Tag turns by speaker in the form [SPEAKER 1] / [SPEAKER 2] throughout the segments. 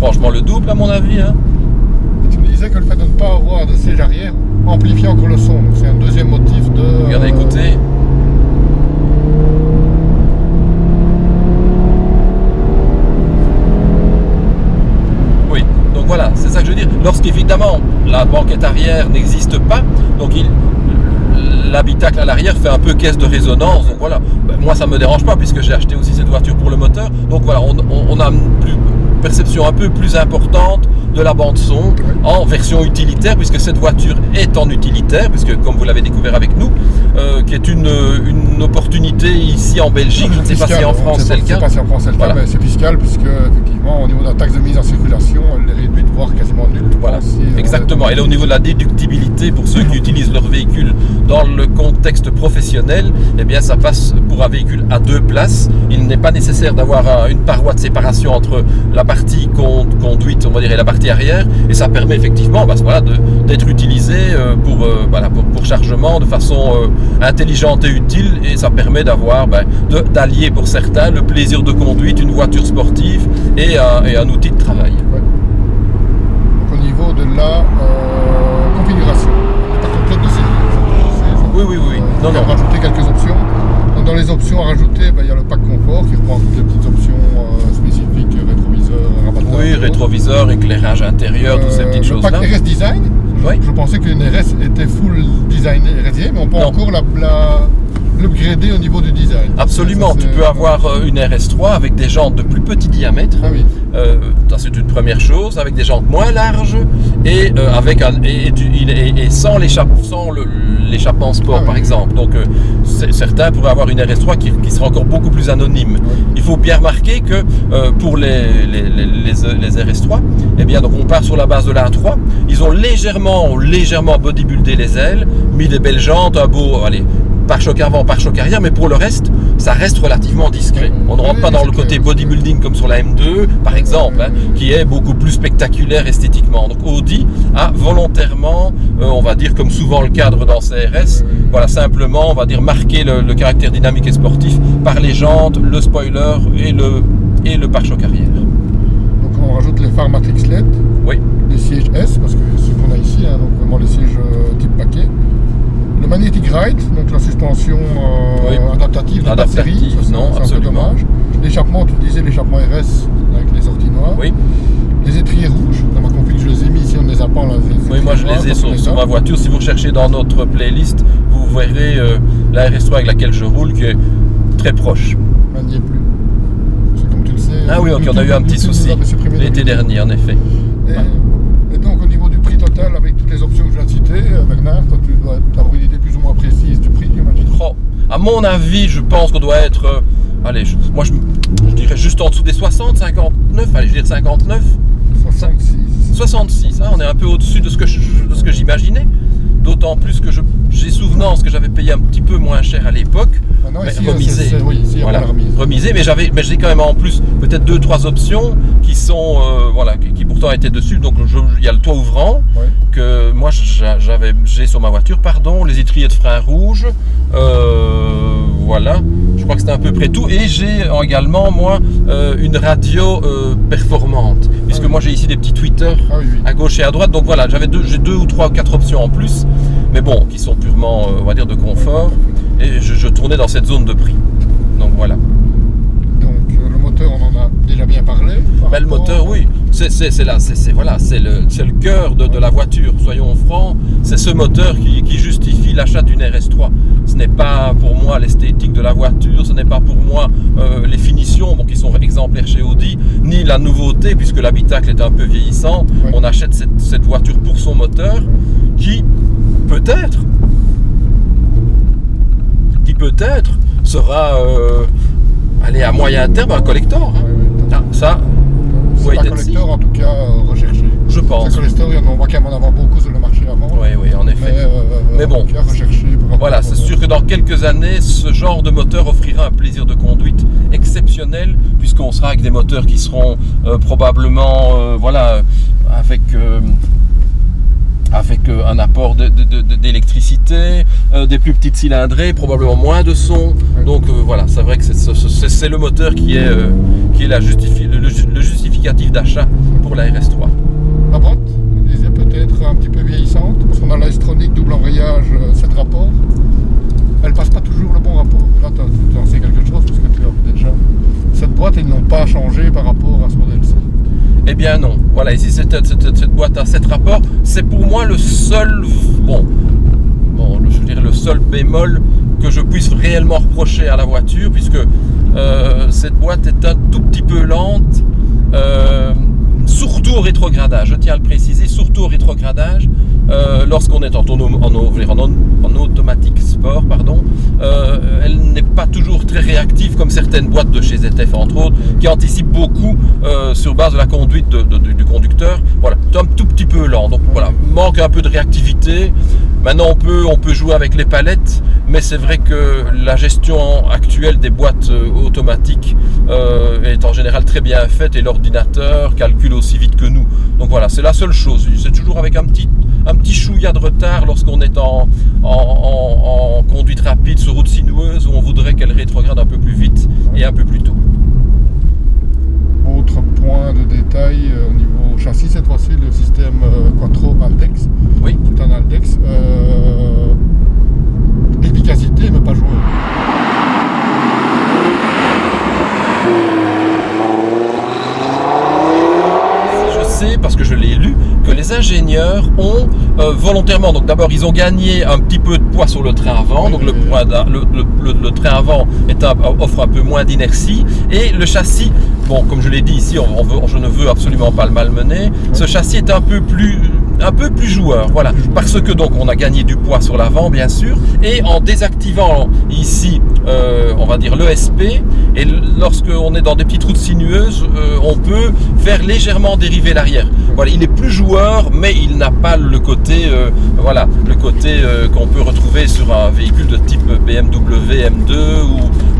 [SPEAKER 1] franchement le double à mon avis. Hein.
[SPEAKER 2] Tu me disais que le fait de ne pas avoir de siège arrière amplifie encore le son. Donc c'est un deuxième motif de...
[SPEAKER 1] Regardez, écoutez. Oui, donc voilà, c'est ça que je veux dire. Lorsqu'évidemment la banquette arrière n'existe pas, donc l'habitacle à l'arrière fait un peu caisse de résonance. Donc voilà, ben, moi ça me dérange pas puisque j'ai acheté aussi cette voiture pour le moteur. Donc voilà, on a une perception un peu plus importante de la bande son en version utilitaire, puisque cette voiture est en utilitaire, puisque comme vous l'avez découvert avec nous, qui est une opportunité ici en Belgique. Je ne sais pas si en France c'est le cas.
[SPEAKER 2] Je ne sais pas si en France c'est le cas, mais c'est fiscal, puisque effectivement au niveau de la taxe de mise en circulation, elle est réduite, voire quasiment nulle.
[SPEAKER 1] Voilà, exactement. Et là au niveau de la déductibilité pour ceux qui utilisent leur véhicule dans le contexte professionnel, eh bien ça passe pour un véhicule à 2 places. Il n'est pas nécessaire d'avoir une paroi de séparation entre la partie conduite, on va dire, et la partie arrière, et ça permet effectivement d'être utilisé pour chargement de façon intelligente et utile, et ça permet d'avoir d'allier pour certains le plaisir de conduite, une voiture sportive et un outil de travail.
[SPEAKER 2] Ouais. Donc au niveau de la configuration, elle n'est pas complète de série.
[SPEAKER 1] Oui.
[SPEAKER 2] On a rajouté quelques options. Donc dans les options à rajouter, il y a le pack confort qui reprend toutes les petites options spécifiques, rétroviseur, rabatteur.
[SPEAKER 1] Oui, rétroviseur, éclairage intérieur, toutes ces petites choses-là.
[SPEAKER 2] Le pack RS Design,
[SPEAKER 1] oui.
[SPEAKER 2] Je pensais qu'une RS était full design RS, mais on peut encore l'upgrader au niveau du design.
[SPEAKER 1] Absolument, tu peux avoir une RS3 avec des jantes de plus petit diamètre.
[SPEAKER 2] Ah oui.
[SPEAKER 1] C'est une première chose, avec des jantes moins larges et sans l'échappement sport par exemple. Donc certains pourraient avoir une RS3 qui sera encore beaucoup plus anonyme.
[SPEAKER 2] Oui.
[SPEAKER 1] Il faut bien remarquer que pour les RS3, eh bien, donc on part sur la base de l'A3. Ils ont légèrement bodybuildé les ailes, mis des belles jantes, un beau pare-choc avant, pare-choc arrière, mais pour le reste, ça reste relativement discret. On ne rentre pas dans le côté bodybuilding comme sur la M2, par exemple, qui est beaucoup plus spectaculaire esthétiquement. Donc Audi a volontairement, on va dire comme souvent le cadre dans CRS, simplement, on va dire marquer le caractère dynamique et sportif par les jantes, le spoiler et le pare-choc arrière.
[SPEAKER 2] Donc on rajoute les phares Matrix LED, les sièges S, parce que c'est ce qu'on a ici, donc vraiment les sièges type paquet. Le Magnetic Ride, donc la suspension adaptative de série, c'est un peu dommage. L'échappement, tu disais l'échappement RS avec les sorties noires.
[SPEAKER 1] Oui.
[SPEAKER 2] Les étriers rouges, dans ma config je les ai mis ici, on ne les a pas.
[SPEAKER 1] Oui, moi je les ai sur ma voiture. Si vous recherchez dans notre playlist, vous verrez la RS3 avec laquelle je roule qui est très proche.
[SPEAKER 2] Elle n'y est plus. C'est comme tu le sais.
[SPEAKER 1] Ah oui, donc on a eu un petit souci l'été dernier en effet.
[SPEAKER 2] Et donc au niveau du prix total, avec toutes les options que je viens de citer, Bernard, toi tu dois avoir une idée plus ou moins précise du prix, j'imagine.
[SPEAKER 1] À mon avis, je pense qu'on doit être, je dirais juste en dessous des 60, 59, je dirais 59. 66, hein, on est un peu au-dessus de ce que j'imaginais. D'autant plus que j'ai souvenance que j'avais payé un petit peu moins cher à l'époque. Remisé. Remisé, mais j'ai quand même en plus peut-être 2-3 options qui sont qui pourtant étaient dessus. Donc il y a le toit ouvrant que moi j'ai sur ma voiture, les étriers de frein rouges, je crois que c'était à peu près tout. Et j'ai également moi une radio performante, puisque moi j'ai ici des petits tweeters à gauche et à droite. Donc voilà, j'ai 2 ou 3 ou 4 options en plus, mais bon, qui sont purement on va dire de confort. Et je tournais dans cette zone de prix. Donc voilà.
[SPEAKER 2] Donc le moteur, on en a déjà bien parlé.
[SPEAKER 1] Le moteur, oui, c'est le cœur de la voiture. Soyons francs, c'est ce moteur qui justifie l'achat d'une RS3. Ce n'est pas pour moi l'esthétique de la voiture, ce n'est pas pour moi les finitions qui sont exemplaires chez Audi, ni la nouveauté puisque l'habitacle est un peu vieillissant. On achète cette voiture pour son moteur qui peut-être sera à moyen terme un collector. Ça,
[SPEAKER 2] c'est un collector en tout cas recherché.
[SPEAKER 1] Je pense.
[SPEAKER 2] Un collector, on voit qu'il y en avoir beaucoup sur le marché avant.
[SPEAKER 1] Oui, en effet. Mais bon,
[SPEAKER 2] recherché
[SPEAKER 1] voilà, c'est sûr que dans quelques années, ce genre de moteur offrira un plaisir de conduite exceptionnel, puisqu'on sera avec des moteurs qui seront probablement, avec avec un apport d'électricité, des plus petites cylindrées, probablement moins de son. Donc voilà, c'est vrai que c'est le moteur qui est le justificatif d'achat pour la RS3.
[SPEAKER 2] La boîte, on disait peut-être un petit peu vieillissante, parce qu'on a la S-Tronic double embrayage 7 rapports. Elle passe pas toujours le bon rapport. Là, tu en sais quelque chose, parce que tu as déjà cette boîte, ils n'ont pas changé par rapport à ce modèle-ci.
[SPEAKER 1] Eh bien non, voilà, ici cette boîte à 7 rapports, c'est pour moi le seul, je veux dire le seul bémol que je puisse réellement reprocher à la voiture, puisque cette boîte est un tout petit peu lente, surtout au rétrogradage, je tiens à le préciser, surtout au rétrogradage, lorsqu'on est en automatique sport, elle n'est pas toujours très réactive comme certaines boîtes de chez ZF entre autres, qui anticipent beaucoup sur base de la conduite du conducteur. Voilà, c'est un tout petit peu lent, donc voilà, manque un peu de réactivité. Maintenant on peut jouer avec les palettes, mais c'est vrai que la gestion actuelle des boîtes automatiques est en général très bien faite et l'ordinateur calcule aussi vite que nous. Donc voilà, c'est la seule chose, c'est toujours avec un petit chouïa de retard lorsqu'on est en conduite rapide sur route sinueuse où on voudrait qu'elle rétrograde un peu plus vite et un peu plus tôt.
[SPEAKER 2] Autre point de détail au niveau châssis, cette fois-ci le système Quattro Aldex.
[SPEAKER 1] Oui.
[SPEAKER 2] C'est un Aldex. Efficacité mais pas joueur.
[SPEAKER 1] Parce que je l'ai lu, que les ingénieurs ont volontairement, donc d'abord ils ont gagné un petit peu de poids sur le train avant, donc le train avant offre un peu moins d'inertie, et le châssis, comme je l'ai dit ici, je ne veux absolument pas le malmener, ce châssis est un peu plus joueur, voilà, parce que donc on a gagné du poids sur l'avant bien sûr, et en désactivant ici on va dire l'ESP, et lorsqu'on est dans des petites routes sinueuses, on peut faire légèrement dériver l'arrière. Voilà, il est plus joueur, mais il n'a pas le côté qu'on peut retrouver sur un véhicule de type BMW M2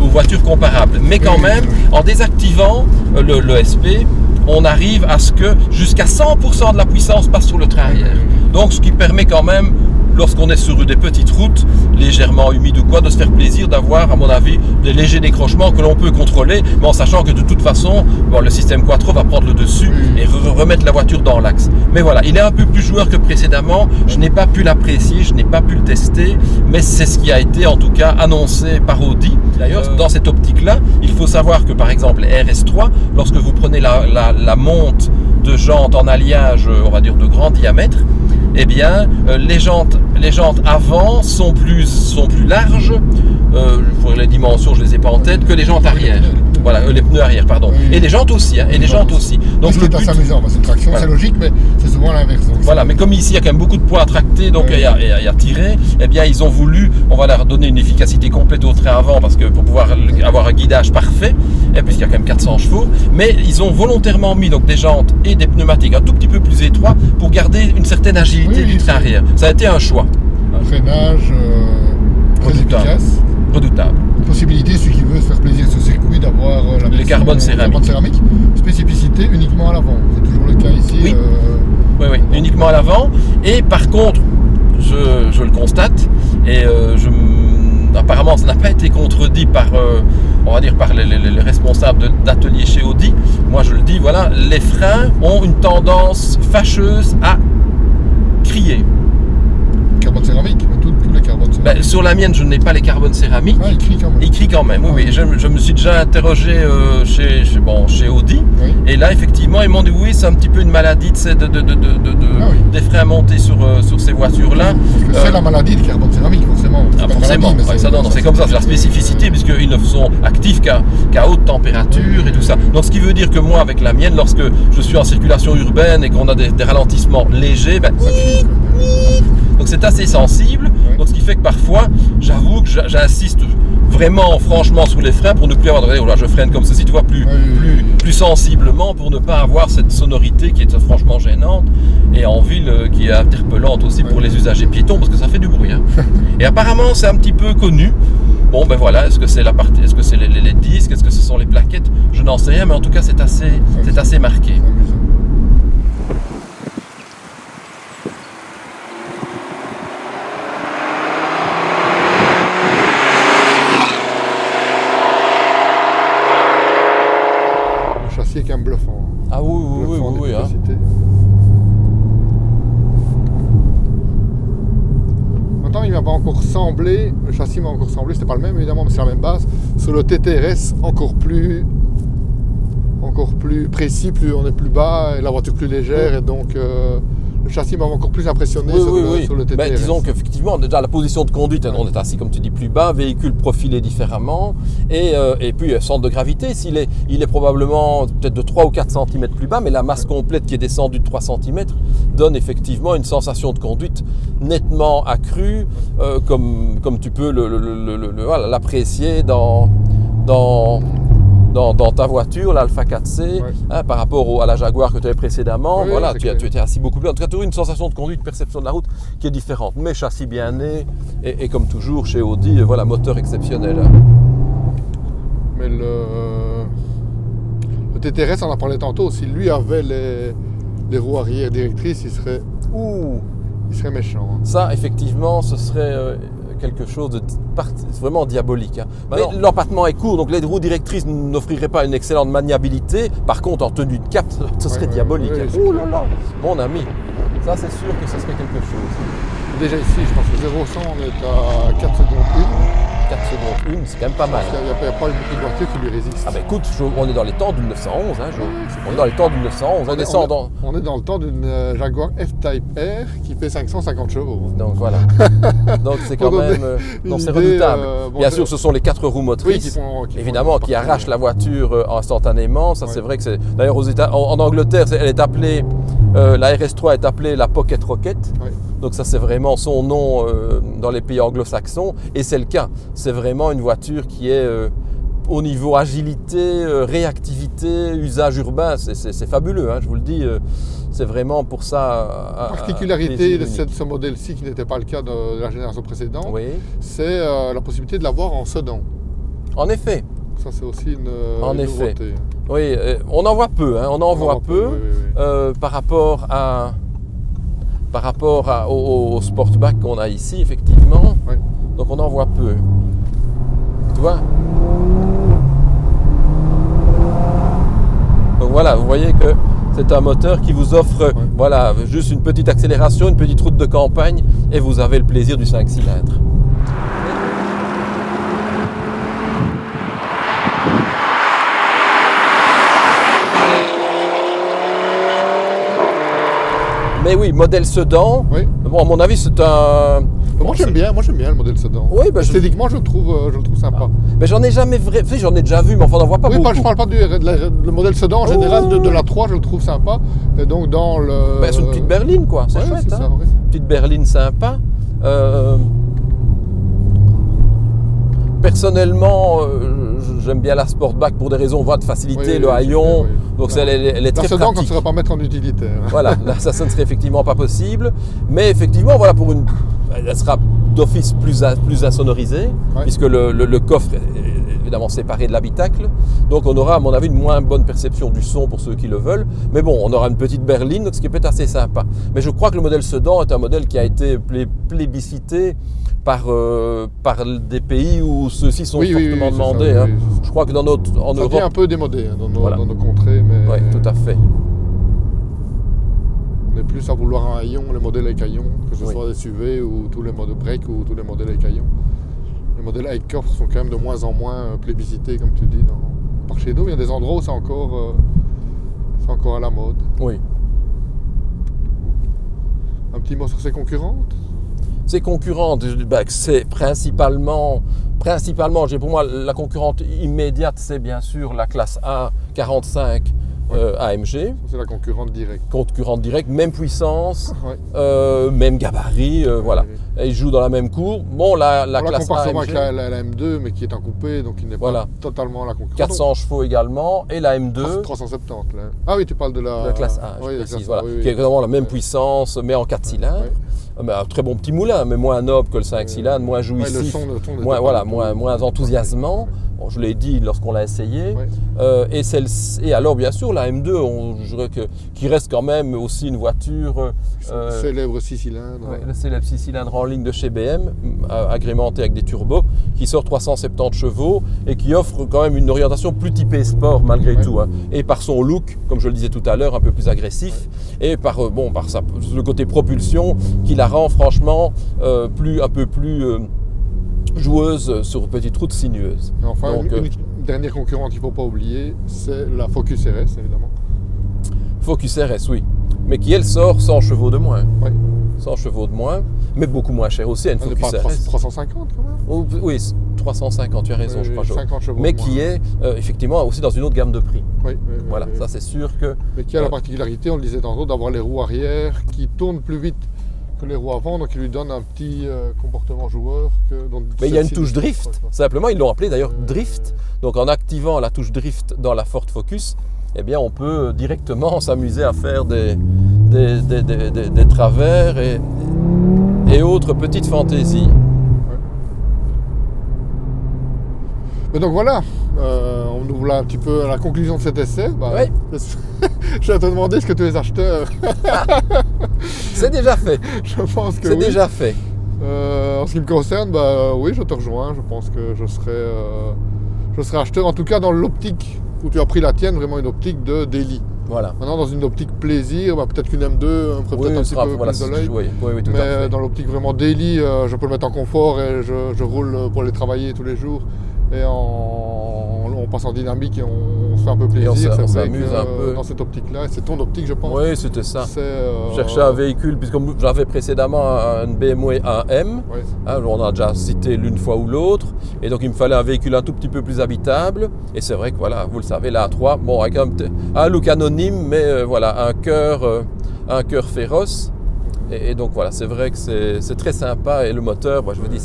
[SPEAKER 1] ou voiture comparable. Mais quand même, en désactivant l'ESP, on arrive à ce que jusqu'à 100% de la puissance passe sur le train arrière. Donc ce qui permet quand même, lorsqu'on est sur des petites routes légèrement humides ou quoi, de se faire plaisir d'avoir, à mon avis, des légers décrochements que l'on peut contrôler, mais en sachant que de toute façon, le système Quattro va prendre le dessus et remettre la voiture dans l'axe. Mais voilà, il est un peu plus joueur que précédemment, je n'ai pas pu l'apprécier, je n'ai pas pu le tester, mais c'est ce qui a été en tout cas annoncé par Audi. D'ailleurs, dans cette optique-là, il faut savoir que par exemple les RS3, lorsque vous prenez la monte de jantes en alliage, on va dire de grand diamètre, eh bien, les jantes avant sont plus larges, pour les dimensions, je les ai pas en tête, que les jantes arrière. Voilà, les pneus arrière, pardon. Et les jantes aussi,
[SPEAKER 2] Donc c'est assez amusant, c'est traction, c'est logique, mais c'est souvent l'inverse.
[SPEAKER 1] Voilà, mais comme ici il y a quand même beaucoup de poids à tracter, donc et à tirer, eh bien ils ont voulu, on va leur donner une efficacité complète au train avant, parce que pour pouvoir avoir un guidage parfait, puisqu'il y a quand même 400 chevaux, mais ils ont volontairement mis donc des jantes et des pneumatiques un tout petit peu plus étroits pour garder une certaine agilité du train arrière. Ça a été un choix.
[SPEAKER 2] Freinage très efficace.
[SPEAKER 1] Redoutable.
[SPEAKER 2] Une possibilité, celui qui veut se faire plaisir sur circuit, d'avoir
[SPEAKER 1] les carbone céramique.
[SPEAKER 2] Spécificité uniquement à l'avant. C'est toujours le cas ici.
[SPEAKER 1] Oui, uniquement à l'avant. Et par contre, je le constate, et apparemment ça n'a pas été contredit par, on va dire, par les responsables d'atelier chez Audi. Moi je le dis, voilà, les freins ont une tendance fâcheuse à crier.
[SPEAKER 2] Carbone céramique, tous les carbones céramiques.
[SPEAKER 1] Sur la mienne, je n'ai pas les carbones céramiques.
[SPEAKER 2] Ah, il crie quand même.
[SPEAKER 1] Il crie quand même, oui. Je me suis déjà interrogé chez Audi. Oui. Et là, effectivement, ils m'ont dit oui, c'est un petit peu une maladie des freins montés sur ces voitures-là.
[SPEAKER 2] Parce que c'est la maladie de carbone céramique, forcément.
[SPEAKER 1] Forcément, c'est comme ça, c'est la spécificité, puisqu'ils ne sont actifs qu'à haute température et tout ça. Donc, ce qui veut dire que moi, avec la mienne, lorsque je suis en circulation urbaine et qu'on a des ralentissements légers, donc c'est assez sensible, donc ce qui fait que parfois, j'avoue que j'insiste vraiment franchement sur les freins pour ne plus avoir de je freine comme ceci, tu vois, plus sensiblement pour ne pas avoir cette sonorité qui est franchement gênante et en ville qui est interpellante aussi pour les usagers piétons parce que ça fait du bruit. Et apparemment c'est un petit peu connu. Bon ben voilà, est-ce que c'est est-ce que c'est les disques, est-ce que ce sont les plaquettes, je n'en sais rien, mais en tout cas c'est assez marqué.
[SPEAKER 2] châssis est quand même bluffant.
[SPEAKER 1] Ah oui, oui. Hein.
[SPEAKER 2] Maintenant, il m'a pas encore semblé, le châssis m'a encore semblé, c'était pas le même évidemment, mais c'est la même base, sur le TTRS encore plus précis, plus on est plus bas, et la voiture plus légère, et donc le châssis m'a encore plus impressionné sur le TTRS.
[SPEAKER 1] Ben, disons qu'effectivement, déjà la position de conduite, on est assis comme tu dis plus bas, véhicule profilé différemment, et puis centre de gravité, il est probablement peut-être de 3 ou 4 cm plus bas, mais la masse complète qui est descendue de 3 cm donne effectivement une sensation de conduite nettement accrue, comme tu peux l'apprécier dans ta voiture, l'Alpha 4C, hein, par rapport à la Jaguar que tu avais précédemment, tu étais assis beaucoup plus. En tout cas, tu as une sensation de conduite, perception de la route qui est différente. Mais châssis bien né, et comme toujours chez Audi, moteur exceptionnel.
[SPEAKER 2] Mais le TTRS, on en parlait tantôt, si lui avait les roues arrière directrices, il serait méchant. Hein.
[SPEAKER 1] Ça, effectivement, ce serait quelque chose de vraiment diabolique. Hein. Mais l'empattement est court, donc les roues directrices n'offriraient pas une excellente maniabilité. Par contre, en tenue de cap, ce serait diabolique. Oh là là, mon ami, ça c'est sûr que ce serait quelque chose.
[SPEAKER 2] Déjà ici, je pense que 0-100, on est à 4 secondes 1.
[SPEAKER 1] 4 secondes 1, c'est quand même pas mal.
[SPEAKER 2] Il n'y a pas beaucoup de voitures qui lui résistent.
[SPEAKER 1] Ah ben écoute, on est dans les temps d'une 911. Hein, on est dans les temps d'une 911.
[SPEAKER 2] On est dans le temps d'une Jaguar F-Type R qui fait 550 chevaux.
[SPEAKER 1] Donc voilà. Donc c'est quand même c'est redoutable. Bien sûr, ce sont les 4 roues motrices, qui arrachent la voiture instantanément. Ça c'est vrai que c'est. D'ailleurs en Angleterre, elle est appelée la RS3 est appelée la Pocket Rocket. Donc ça c'est vraiment son nom dans les pays anglo-saxons, et c'est le cas. C'est vraiment une voiture qui est au niveau agilité, réactivité, usage urbain, c'est fabuleux, hein, je vous le dis. C'est vraiment pour ça.
[SPEAKER 2] La particularité de ce modèle-ci, qui n'était pas le cas de la génération précédente, c'est la possibilité de l'avoir en sedan.
[SPEAKER 1] En effet.
[SPEAKER 2] Ça c'est aussi une nouveauté.
[SPEAKER 1] Oui, on en voit peu, hein, par rapport au Sportback qu'on a ici, effectivement. Donc on en voit peu. Tu vois ? Donc voilà, vous voyez que c'est un moteur qui vous offre juste une petite accélération, une petite route de campagne, et vous avez le plaisir du 5 cylindres. Mais oui, modèle sedan. Bon, à mon avis, c'est un.
[SPEAKER 2] Moi j'aime bien le modèle sedan.
[SPEAKER 1] Oui,
[SPEAKER 2] esthétiquement, je le trouve sympa.
[SPEAKER 1] Mais j'en ai jamais j'en ai déjà vu, mais enfin, on n'en voit pas beaucoup.
[SPEAKER 2] Je parle pas le modèle sedan en général de la 3, je le trouve sympa. Et donc dans le.
[SPEAKER 1] C'est une petite berline, quoi. C'est chouette. C'est ça, petite berline sympa. Personnellement, j'aime bien la Sportback pour des raisons de facilité, le haillon. Donc elle est très pratique.
[SPEAKER 2] Sedan qu'on ne saurait pas mettre en utilitaire.
[SPEAKER 1] Voilà, là, ça ne serait effectivement pas possible. Mais effectivement, elle sera d'office plus insonorisée, puisque le coffre est évidemment séparé de l'habitacle. Donc on aura, à mon avis, une moins bonne perception du son pour ceux qui le veulent. Mais bon, on aura une petite berline, ce qui peut être assez sympa. Mais je crois que le modèle sedan est un modèle qui a été plébiscité par des pays où ceux-ci sont fortement demandés.
[SPEAKER 2] Ça,
[SPEAKER 1] Je crois que en Europe...
[SPEAKER 2] Ça devient un peu démodé dans nos contrées.
[SPEAKER 1] Oui, tout à fait.
[SPEAKER 2] On est plus à vouloir un haillon, les modèles avec haillon, que ce soit des SUV ou tous les modèles break ou tous les modèles avec haillon. Les modèles avec coffre sont quand même de moins en moins plébiscités, comme tu dis, par chez nous. Il y a des endroits où c'est encore à la mode.
[SPEAKER 1] Oui.
[SPEAKER 2] Un petit mot sur ses concurrentes.
[SPEAKER 1] Ses concurrentes, c'est principalement, pour moi, la concurrente immédiate, c'est bien sûr la classe A 45 AMG.
[SPEAKER 2] C'est la concurrente directe.
[SPEAKER 1] Concurrente directe, même puissance, même gabarit, voilà. Et ils jouent dans la même cour. Bon, la classe A AMG,
[SPEAKER 2] avec la M2, mais qui est en coupé, donc il n'est pas totalement la concurrence.
[SPEAKER 1] 400 chevaux également, et la M2.
[SPEAKER 2] 370 là. Ah oui, tu parles de la
[SPEAKER 1] classe A, je précise, qui est vraiment la même puissance, mais en 4 cylindres. Un très bon petit moulin, mais moins noble que le 5 cylindres, moins jouissif, moins enthousiasmant. je l'ai dit lorsqu'on l'a essayé.
[SPEAKER 2] Ouais.
[SPEAKER 1] Et alors, bien sûr, la M2, je dirais qui reste quand même aussi une voiture...
[SPEAKER 2] célèbre 6 cylindres.
[SPEAKER 1] Ouais, le célèbre 6 cylindres en ligne de chez BM, agrémenté avec des turbos, qui sort 370 chevaux et qui offre quand même une orientation plus typée sport malgré tout. Hein. Et par son look, comme je le disais tout à l'heure, un peu plus agressif. Et par le côté propulsion qui la rend franchement un peu plus joueuse sur petite route sinueuse.
[SPEAKER 2] Et enfin, une dernière concurrente qu'il ne faut pas oublier, c'est la Focus RS, évidemment.
[SPEAKER 1] Focus RS, oui. Mais qui, elle, sort 100 chevaux de moins.
[SPEAKER 2] Oui.
[SPEAKER 1] 100 chevaux de moins, mais beaucoup moins cher aussi. Elle ne Focus
[SPEAKER 2] pas
[SPEAKER 1] RS.
[SPEAKER 2] 350 quand même.
[SPEAKER 1] Oui, 350, tu as raison, je crois.
[SPEAKER 2] 50 chevaux
[SPEAKER 1] mais
[SPEAKER 2] de moins.
[SPEAKER 1] qui est effectivement aussi dans une autre gamme de prix.
[SPEAKER 2] Oui,
[SPEAKER 1] voilà, ça c'est sûr que...
[SPEAKER 2] Mais qui a la particularité, on le disait tantôt, d'avoir les roues arrière qui tournent plus vite que les roues avant, donc il lui donne un petit comportement joueur.
[SPEAKER 1] Mais il y a une touche drift, simplement, ils l'ont appelé d'ailleurs drift. Donc en activant la touche drift dans la Ford Focus, eh bien, on peut directement s'amuser à faire des travers et autres petites fantaisies.
[SPEAKER 2] Ouais. Mais donc voilà, on nous voilà un petit peu à la conclusion de cet essai.
[SPEAKER 1] Oui.
[SPEAKER 2] Je vais te demander est-ce que tu es acheteur.
[SPEAKER 1] C'est déjà fait.
[SPEAKER 2] Je pense que
[SPEAKER 1] c'est
[SPEAKER 2] oui.
[SPEAKER 1] déjà fait.
[SPEAKER 2] En ce qui me concerne, oui, je te rejoins. Je pense que je serai acheteur, en tout cas dans l'optique où tu as pris la tienne, vraiment une optique de daily.
[SPEAKER 1] Voilà.
[SPEAKER 2] Maintenant, dans une optique plaisir, peut-être qu'une M2 me ferait peut-être un petit peu plus de l'œil.
[SPEAKER 1] Oui, tout à fait.
[SPEAKER 2] Mais dans l'optique vraiment daily, je peux le mettre en confort et je roule pour aller travailler tous les jours. Et on passe en dynamique et on se fait un peu plaisir.
[SPEAKER 1] On s'amuse un peu.
[SPEAKER 2] Dans cette optique-là, c'est ton optique, je pense.
[SPEAKER 1] Oui, c'était ça. Je cherchais un véhicule, puisque j'avais précédemment une BMW 1M. Oui. Hein, on a déjà cité l'une fois ou l'autre. Et donc, il me fallait un véhicule un tout petit peu plus habitable. Et c'est vrai que, voilà, vous le savez, la A3, bon, avec un look anonyme, mais voilà, un cœur féroce. Et donc, voilà, c'est vrai que c'est très sympa. Et le moteur, je vous dis,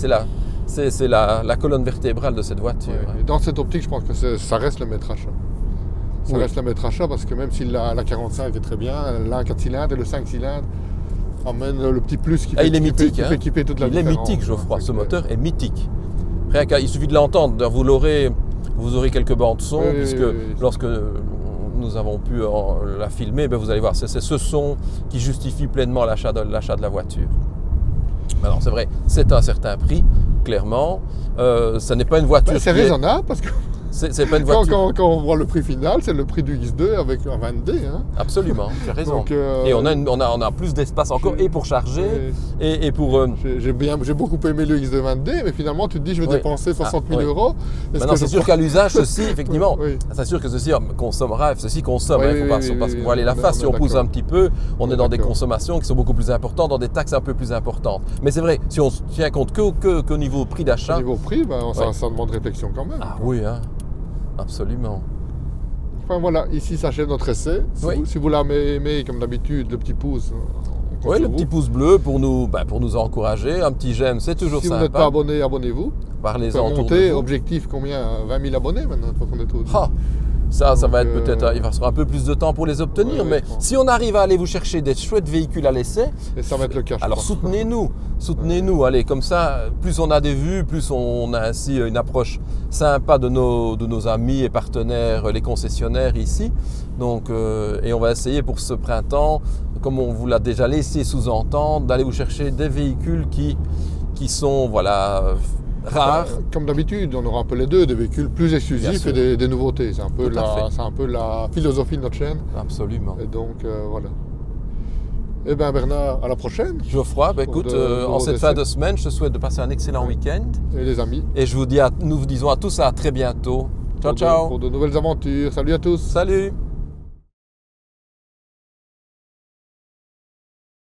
[SPEAKER 1] c'est la colonne vertébrale de cette voiture.
[SPEAKER 2] Ouais. Et dans cette optique, je pense que ça reste le maître achat. Ça reste le maître achat parce que même si la 45 est très bien, la 4 cylindres et le 5 cylindres amènent le petit plus qui fait kiffer toute la différence.
[SPEAKER 1] Il est mythique, Geoffroy. Ce moteur est mythique. Il suffit de l'entendre. Vous aurez quelques bandes son, puisque lorsque nous avons pu la filmer, vous allez voir, c'est ce son qui justifie pleinement l'achat de la voiture. Alors c'est vrai, c'est un certain prix, clairement. Ça n'est pas une voiture.
[SPEAKER 2] C'est raisonnable parce que
[SPEAKER 1] c'est pas une voiture.
[SPEAKER 2] Quand on voit le prix final, c'est le prix du X2 avec un 20D. Hein.
[SPEAKER 1] Absolument, tu as raison. Donc, et on a plus d'espace encore et pour charger et pour.
[SPEAKER 2] J'ai beaucoup aimé le X2 20D, mais finalement tu te dis je vais dépenser 60 000 €.
[SPEAKER 1] Maintenant c'est sûr qu'à l'usage ceci, effectivement, c'est sûr que ceci consommera, ceci consomme. Il ne faut pas se voiler la face. Si on pousse un petit peu, on est dans des consommations qui sont beaucoup plus importantes, dans des taxes un peu plus importantes. Mais c'est vrai, si on ne tient compte qu'au niveau prix d'achat.
[SPEAKER 2] Au niveau prix, ça demande réflexion quand même.
[SPEAKER 1] Ah oui, hein. Absolument.
[SPEAKER 2] Enfin voilà, ici s'achève notre essai. Si vous l'avez aimé, comme d'habitude, le petit pouce.
[SPEAKER 1] Oui, le petit pouce bleu pour nous encourager. Un petit j'aime, c'est toujours sympa.
[SPEAKER 2] Si vous n'êtes pas abonné, abonnez-vous.
[SPEAKER 1] Parlez-en autour
[SPEAKER 2] de vous. Objectif combien 20 000 abonnés maintenant, une fois qu'on est tous.
[SPEAKER 1] Ça va être peut-être, il va falloir un peu plus de temps pour les obtenir, mais si on arrive à aller vous chercher des chouettes véhicules à l'essai,
[SPEAKER 2] et ça va être le cas.
[SPEAKER 1] Alors soutenez-nous, allez, comme ça, plus on a des vues, plus on a ainsi une approche sympa de nos amis et partenaires, les concessionnaires ici. Donc, et on va essayer pour ce printemps, comme on vous l'a déjà laissé sous-entendre, d'aller vous chercher des véhicules qui sont, rares.
[SPEAKER 2] Comme d'habitude, on aura un peu les deux, des véhicules plus exclusifs et des nouveautés. C'est un peu la philosophie de notre chaîne.
[SPEAKER 1] Absolument.
[SPEAKER 2] Et donc, voilà. Eh bien Bernard, à la prochaine.
[SPEAKER 1] Geoffroy, écoute, en cette fin de semaine, je te souhaite de passer un excellent week-end.
[SPEAKER 2] Et les amis.
[SPEAKER 1] Et nous vous disons à tous à très bientôt. Ciao, ciao.
[SPEAKER 2] Pour de nouvelles aventures. Salut à tous.
[SPEAKER 1] Salut.